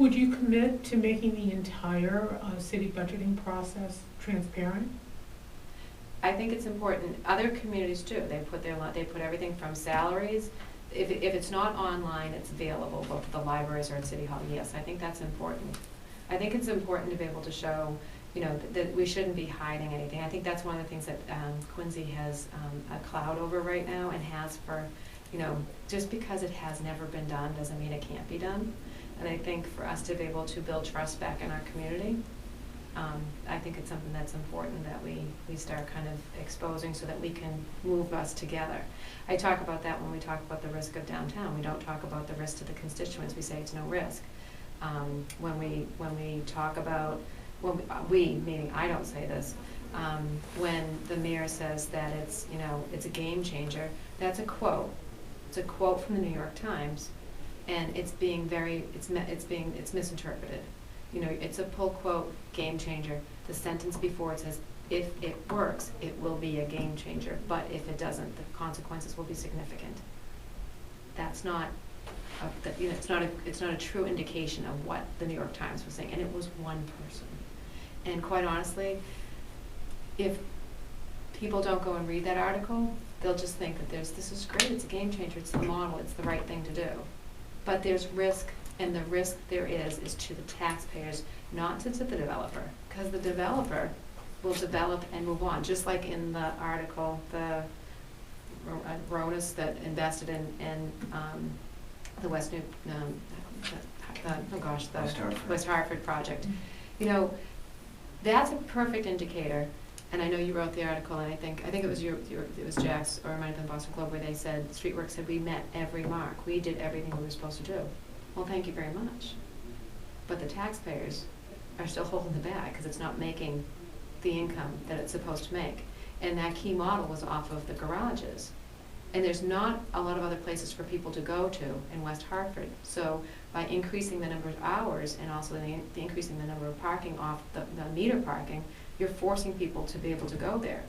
Would you commit to making the entire city budgeting process transparent? I think it's important. Other communities do. They put everything from salaries. If it's not online, it's available both at the libraries or at City Hall. Yes, I think that's important. I think it's important to be able to show, you know, that we shouldn't be hiding anything. I think that's one of the things that Quincy has a cloud over right now, and has for, you know, just because it has never been done doesn't mean it can't be done. And I think for us to be able to build trust back in our community, I think it's something that's important that we start kind of exposing so that we can move us together. I talk about that when we talk about the risk of downtown. We don't talk about the risk to the constituents. We say it's no risk. When we talk about, meaning I don't say this, when the mayor says that it's, you know, it's a game changer, that's a quote. It's a quote from the New York Times, and it's being it's misinterpreted. You know, it's a pull quote, game changer. The sentence before it says, if it works, it will be a game changer, but if it doesn't, the consequences will be significant. That's not, you know, it's not a true indication of what the New York Times was saying, and it was one person. And quite honestly, if people don't go and read that article, they'll just think that this is great, it's a game changer, it's the model, it's the right thing to do. But there's risk, and the risk there is to the taxpayers, not to the developer, because the developer will develop and move on. Just like in the article, the Ronas that invested in the West Hartford project. Mm-hmm. You know, that's a perfect indicator. And I know you wrote the article, and I think it was it was Jack's, or it might have been Boston Globe, where they said Streetworks said we met every mark. We did everything we were supposed to do. Well, thank you very much. But the taxpayers are still holding the bag because it's not making the income that it's supposed to make. And that key model was off of the garages. And there's not a lot of other places for people to go to in West Hartford. So by increasing the number of hours, and also the increasing the number of parking off the meter parking, you're forcing people to be able to go there.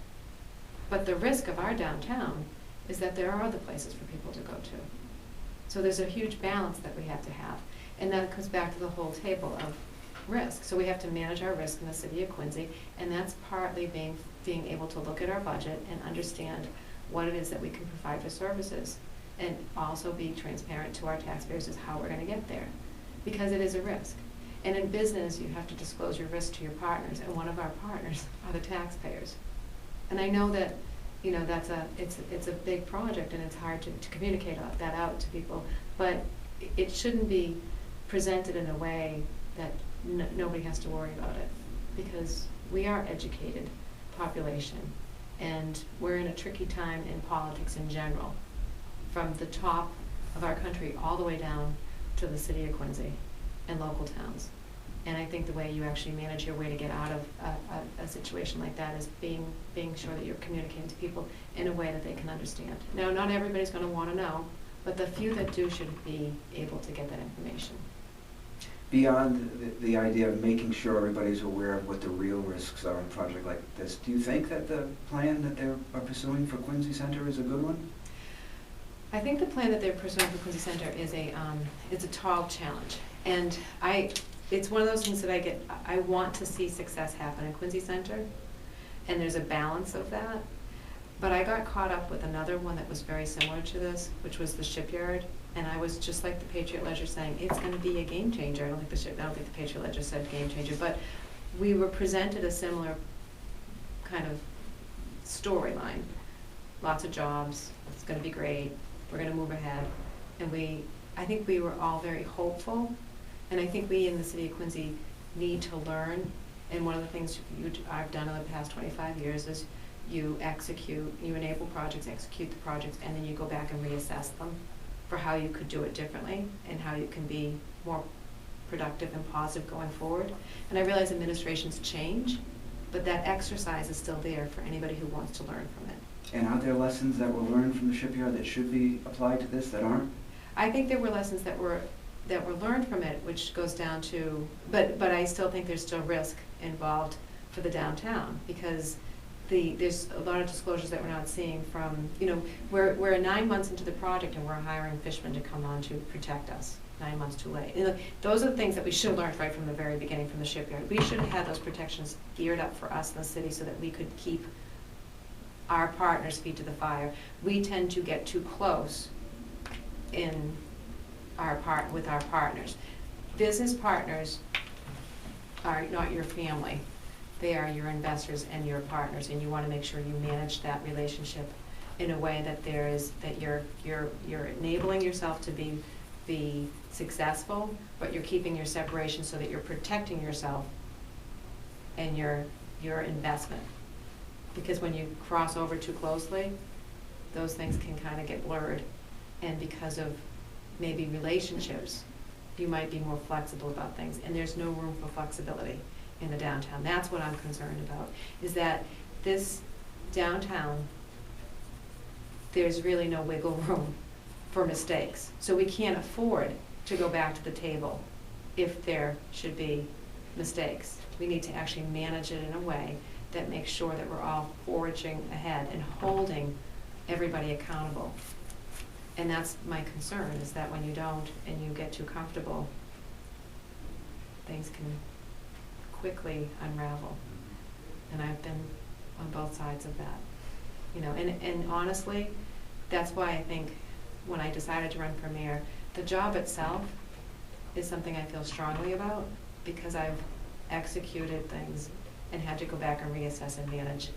But the risk of our downtown is that there are other places for people to go to. So there's a huge balance that we have to have. And that comes back to the whole table of risk. So we have to manage our risk in the city of Quincy, and that's partly being able to look at our budget and understand what it is that we can provide for services, and also be transparent to our taxpayers as how we're going to get there, because it is a risk. And in business, you have to disclose your risk to your partners, and one of our partners are the taxpayers. And I know that, you know, it's a big project, and it's hard to communicate that out to people, but it shouldn't be presented in a way that nobody has to worry about it, because we are educated population, and we're in a tricky time in politics in general, from the top of our country all the way down to the city of Quincy and local towns. And I think the way you actually manage your way to get out of a situation like that is being sure that you're communicating to people in a way that they can understand. Now, not everybody's going to want to know, but the few that do should be able to get that information. Beyond the idea of making sure everybody's aware of what the real risks are in a project like this, do you think that the plan that they're pursuing for Quincy Center is a good one? I think the plan that they're pursuing for Quincy Center is a tall challenge, and it's one of those things that I want to see success happen in Quincy Center, and there's a balance of that. But I got caught up with another one that was very similar to this, which was the shipyard. And I was just like the Patriot Ledger saying, it's going to be a game changer. I don't think the Patriot Ledger said game changer, but we were presented a similar kind of storyline. Lots of jobs, it's going to be great, we're going to move ahead. And I think we were all very hopeful, and I think we in the city of Quincy need to learn. And one of the things I've done in the past 25 years is you enable projects, execute the projects, and then you go back and reassess them for how you could do it differently and how you can be more productive and positive going forward. And I realize administrations change, but that exercise is still there for anybody who wants to learn from it. And are there lessons that were learned from the shipyard that should be applied to this that aren't? I think there were lessons that were learned from it, which goes down to, but I still think there's still risk involved for the downtown, because there's a lot of disclosures that we're not seeing from, you know, we're 9 months into the project and we're hiring fishermen to come on to protect us. 9 months too late. Those are the things that we should have learned right from the very beginning from the shipyard. We should have had those protections geared up for us in the city so that we could keep our partners' feet to the fire. We tend to get too close in with our partners. Business partners are not your family. They are your investors and your partners, and you want to make sure you manage that relationship in a way that you're enabling yourself to be successful, but you're keeping your separation so that you're protecting yourself and your investment. Because when you cross over too closely, those things can kind of get blurred, and because of maybe relationships, you might be more flexible about things, and there's no room for flexibility in the downtown. That's what I'm concerned about, is that this downtown, there's really no wiggle room for mistakes. So we can't afford to go back to the table if there should be mistakes. We need to actually manage it in a way that makes sure that we're all forging ahead and holding everybody accountable. And that's my concern, is that when you don't and you get too comfortable, things can quickly unravel. And I've been on both sides of that. You know, and honestly, that's why I think when I decided to run for mayor, the job itself is something I feel strongly about, because I've executed things and had to go back and reassess and manage,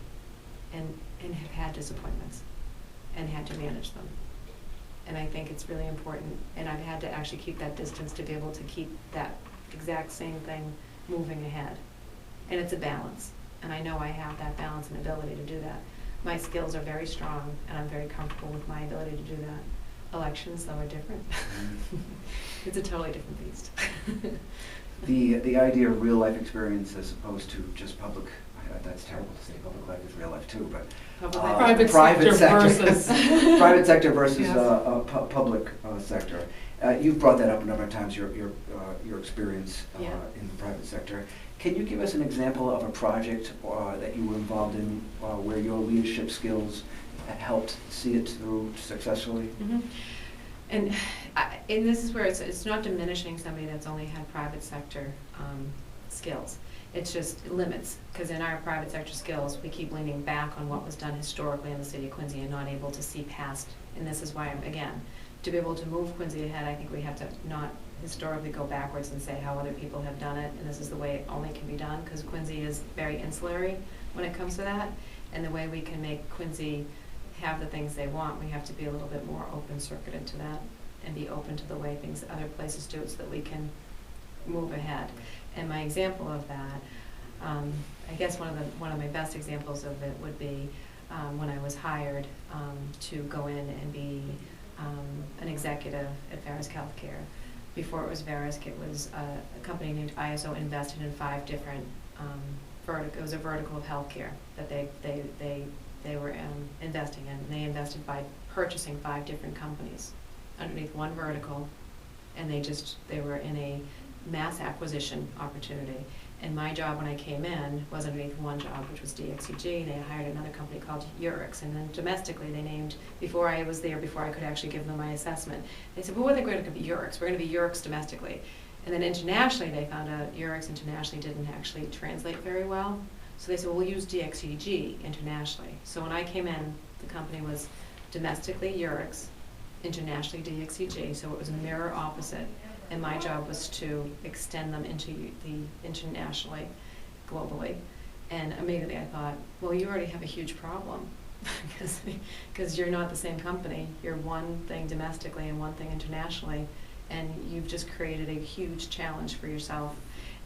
and have had disappointments and had to manage them. And I think it's really important, and I've had to actually keep that distance to be able to keep that exact same thing moving ahead. And it's a balance, and I know I have that balance and ability to do that. My skills are very strong, and I'm very comfortable with my ability to do that. Elections, though, are different. It's a totally different beast. The idea of real life experience as opposed to just public, that's terrible to say, public life is real life too, but private sector versus private sector versus yes. Public sector. You've brought that up a number of times, your experience Yeah. in the private sector. Can you give us an example of a project that you were involved in where your leadership skills helped see it through successfully? Mm-hmm. And this is where it's not diminishing somebody that's only had private sector skills. It's just limits, because in our private sector skills, we keep leaning back on what was done historically in the city of Quincy and not able to see past. And this is why, again, to be able to move Quincy ahead, I think we have to not historically go backwards and say how other people have done it, and this is the way it only can be done, because Quincy is very insulary when it comes to that. And the way we can make Quincy have the things they want, we have to be a little bit more open-circuited to that and be open to the way things other places do it so that we can move ahead. And my example of that, I guess one of my best examples of it would be when I was hired to go in and be an executive at Verisk Healthcare. Before it was Verisk, it was a company named ISO invested in 5 different it was a vertical of healthcare that they were investing in. And they invested by purchasing 5 different companies underneath one vertical, and they were in a mass acquisition opportunity. And my job when I came in was underneath one job, which was DXCG. They hired another company called Urix, and then domestically they named, before I was there, before I could actually give them my assessment, they said, well, we're going to be Urix. We're going to be Urix domestically. And then internationally, they found out Urix internationally didn't actually translate very well. So they said, well, we'll use DXCG internationally. So when I came in, the company was domestically Urix, internationally DXCG, so it was a mirror opposite. And my job was to extend them into the internationally, globally. And immediately I thought, well, you already have a huge problem because you're not the same company. You're one thing domestically and one thing internationally, and you've just created a huge challenge for yourself.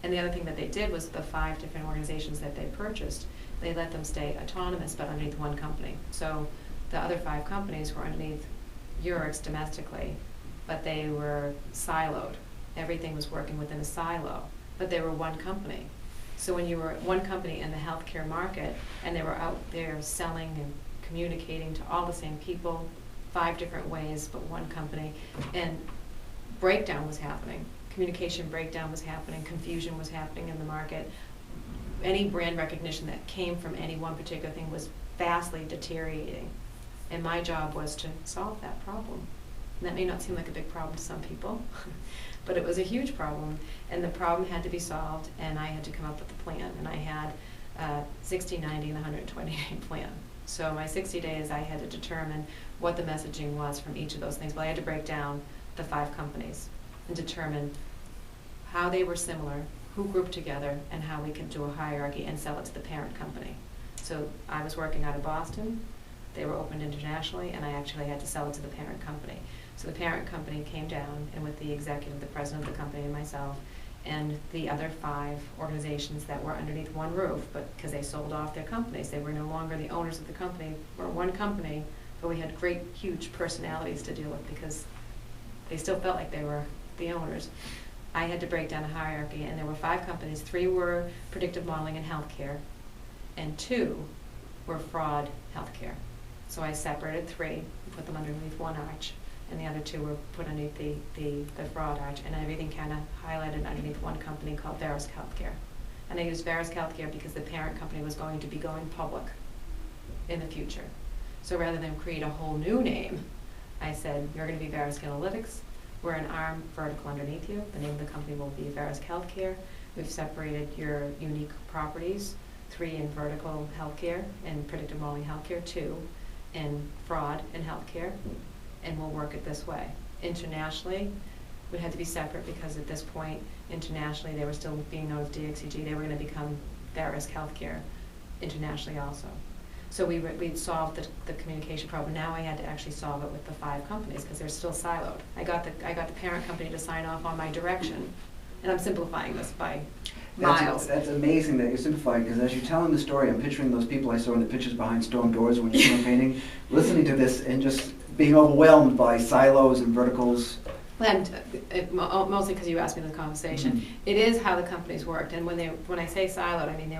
And the other thing that they did was the 5 different organizations that they purchased, they let them stay autonomous but underneath one company. So the other 5 companies were underneath Urix domestically, but they were siloed. Everything was working within a silo, but they were one company. So when you were one company in the healthcare market and they were out there selling and communicating to all the same people, 5 different ways, but one company, and breakdown was happening. Communication breakdown was happening, confusion was happening in the market. Any brand recognition that came from any one particular thing was vastly deteriorating. And my job was to solve that problem. And that may not seem like a big problem to some people, but it was a huge problem. And the problem had to be solved, and I had to come up with a plan. And I had 60, 90, and 120-day plan. So my 60 days, I had to determine what the messaging was from each of those things. Well, I had to break down the 5 companies and determine how they were similar, who grouped together, and how we could do a hierarchy and sell it to the parent company. So I was working out of Boston. They were opened internationally, and I actually had to sell it to the parent company. So the parent company came down, and with the executive, the president of the company, and myself, and the other 5 organizations that were underneath one roof, but because they sold off their companies, they were no longer the owners of the company. We're one company, but we had great, huge personalities to deal with because they still felt like they were the owners. I had to break down a hierarchy, and there were 5 companies. 3 were predictive modeling and healthcare, and 2 were fraud healthcare. So I separated 3 and put them underneath one arch, and the other 2 were put underneath the fraud arch, and everything kind of highlighted underneath one company called Verisk Healthcare. And I used Verisk Healthcare because the parent company was going to be going public in the future. So rather than create a whole new name, I said, you're going to be Verisk Analytics. We're an arm vertical underneath you. The name of the company will be Verisk Healthcare. We've separated your unique properties, 3 in vertical healthcare and predictive modeling healthcare, 2 in fraud and healthcare, and we'll work it this way. Internationally, would have to be separate because at this point, internationally, they were still being known as DXCG. They were going to become Verisk Healthcare internationally also. So we'd solved the communication problem. Now I had to actually solve it with the 5 companies because they're still siloed. I got the parent company to sign off on my direction, and I'm simplifying this by miles. That's amazing that you're simplifying, because as you're telling the story, I'm picturing those people I saw in the pictures behind storm doors when you're campaigning, listening to this and just being overwhelmed by silos and verticals. And mostly because you asked me the conversation. Mm-hmm. It is how the companies worked, and when I say siloed, I mean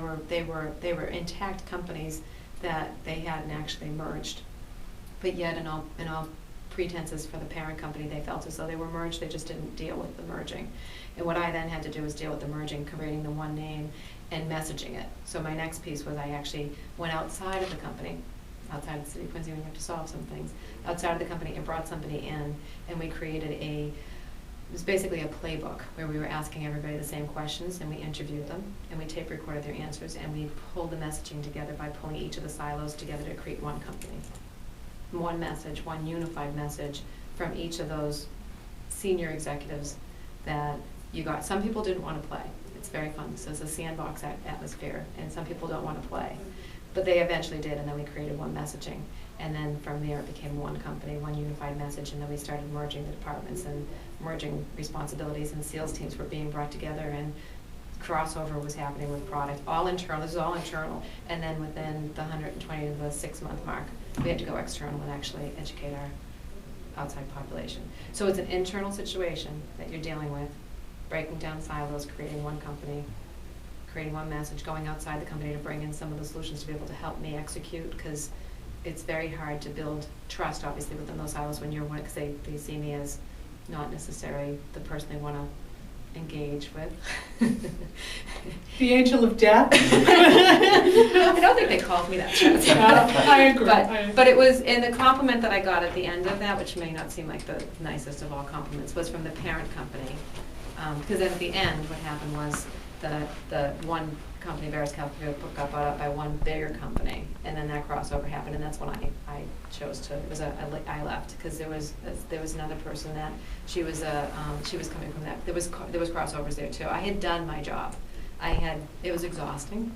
they were intact companies that they hadn't actually merged, but yet in all pretenses for the parent company, they felt as though they were merged. They just didn't deal with the merging. And what I then had to do was deal with the merging, creating the one name and messaging it. So my next piece was I actually went outside of the company, outside of the city of Quincy when you have to solve some things, outside of the company, and brought somebody in, and we created it was basically a playbook where we were asking everybody the same questions, and we interviewed them, and we tape recorded their answers, and we pulled the messaging together by pulling each of the silos together to create one company. One message, one unified message from each of those senior executives that you got. Some people didn't want to play. It's very fun. So it's a sandbox atmosphere, and some people don't want to play. But they eventually did, and then we created one messaging. And then from there it became one company, one unified message, and then we started merging the departments and merging responsibilities, and sales teams were being brought together, and crossover was happening with product. All internal, this is all internal. And then within the 120 to the 6-month mark, we had to go external and actually educate our outside population. So it's an internal situation that you're dealing with, breaking down silos, creating one company, creating one message, going outside the company to bring in some of the solutions to be able to help me execute, because it's very hard to build trust, obviously, within those silos when you're one, because they see me as not necessarily the person they want to engage with. The angel of death? I don't think they called me that. I agree. But it was, and the compliment that I got at the end of that, which may not seem like the nicest of all compliments, was from the parent company. Because then at the end, what happened was the one company, Verisk Healthcare, got bought out by one bigger company, and then that crossover happened, and that's when I chose to. It was I left because there was another person that she was coming from that. There was crossovers there too. I had done my job. It was exhausting.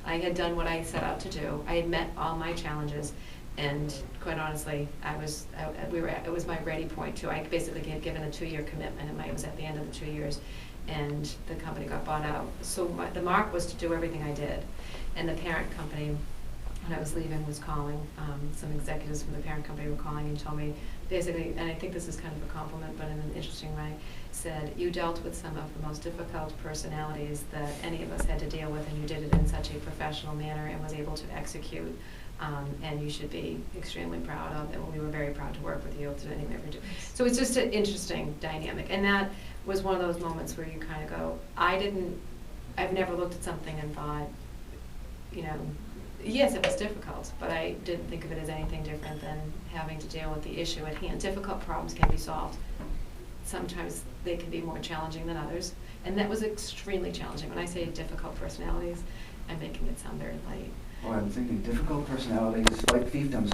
I had done what I set out to do. I had met all my challenges, and quite honestly, it was my ready point too. I basically had given a 2-year commitment, and it was at the end of the 2 years. And the company got bought out. So the mark was to do everything I did. And the parent company, when I was leaving, was calling. Some executives from the parent company were calling and told me, basically, and I think this is kind of a compliment, but in an interesting way, said, you dealt with some of the most difficult personalities that any of us had to deal with, and you did it in such a professional manner and was able to execute. And you should be extremely proud of it. We were very proud to work with you. So it's just an interesting dynamic. And that was one of those moments where you kind of go, I've never looked at something and thought, Yes, it was difficult, but I didn't think of it as anything different than having to deal with the issue at hand. Difficult problems can be solved. Sometimes they can be more challenging than others, and that was extremely challenging. When I say difficult personalities, I'm making it sound very light. Well, I'm thinking difficult personalities like fiefdoms